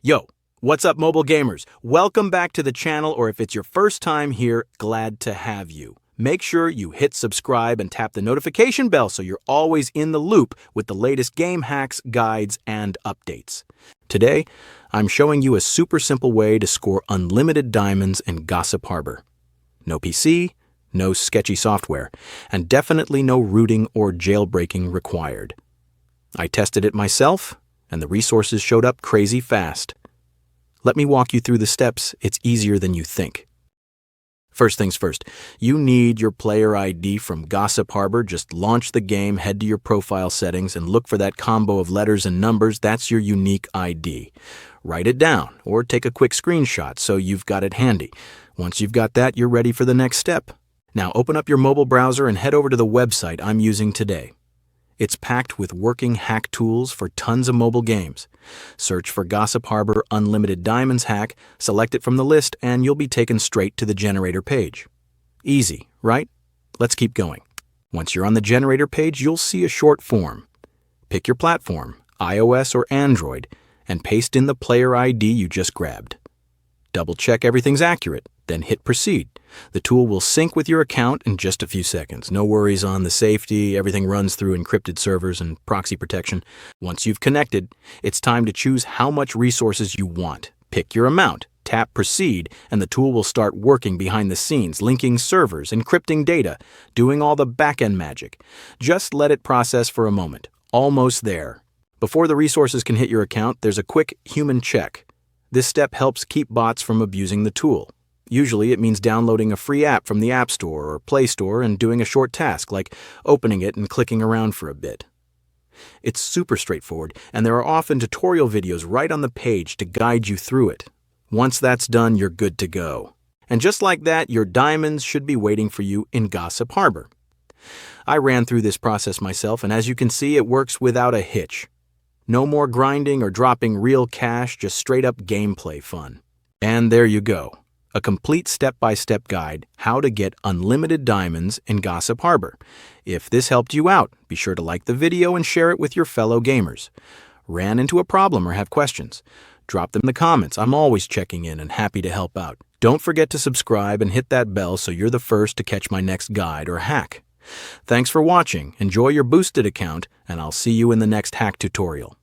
Yo, what's up, mobile gamers? Welcome back to the channel, or if it's your first time here, glad to have you. Make sure you hit subscribe and tap the notification bell so you're always in the loop with the latest game hacks, guides, and updates. Today, I'm showing you a super simple way to score unlimited diamonds in Gossip Harbor. No PC, no sketchy software, and definitely no rooting or jailbreaking required. I tested it myself, and the resources showed up crazy fast. Let me walk you through the steps. It's easier than you think. First things first, you need your player ID from Gossip Harbor. Just launch the game, head to your profile settings, and look for that combo of letters and numbers. That's your unique ID. Write it down or take a quick screenshot so you've got it handy. Once you've got that, you're ready for the next step. Now open up your mobile browser and head over to the website I'm using today. It's packed with working hack tools for tons of mobile games. Search for Gossip Harbor Unlimited Diamonds hack, select it from the list, and you'll be taken straight to the generator page. Easy, right? Let's keep going. Once you're on the generator page, you'll see a short form. Pick your platform, iOS or Android, and paste in the player ID you just grabbed. Double-check everything's accurate, then hit Proceed. The tool will sync with your account in just a few seconds. No worries on the safety, everything runs through encrypted servers and proxy protection. Once you've connected, it's time to choose how much resources you want. Pick your amount, tap Proceed, and the tool will start working behind the scenes, linking servers, encrypting data, doing all the back-end magic. Just let it process for a moment. Almost there. Before the resources can hit your account, there's a quick human check. This step helps keep bots from abusing the tool. Usually it means downloading a free app from the App Store or Play Store and doing a short task like opening it and clicking around for a bit. It's super straightforward, and there are often tutorial videos right on the page to guide you through it. Once that's done, you're good to go. And just like that, your diamonds should be waiting for you in Gossip Harbor. I ran through this process myself, and as you can see, it works without a hitch. No more grinding or dropping real cash, just straight-up gameplay fun. And there you go. A complete step-by-step guide how to get unlimited diamonds in Gossip Harbor. If this helped you out, be sure to like the video and share it with your fellow gamers. Ran into a problem or have questions? Drop them in the comments. I'm always checking in and happy to help out. Don't forget to subscribe and hit that bell so you're the first to catch my next guide or hack. Thanks for watching. Enjoy your boosted account, and I'll see you in the next hack tutorial.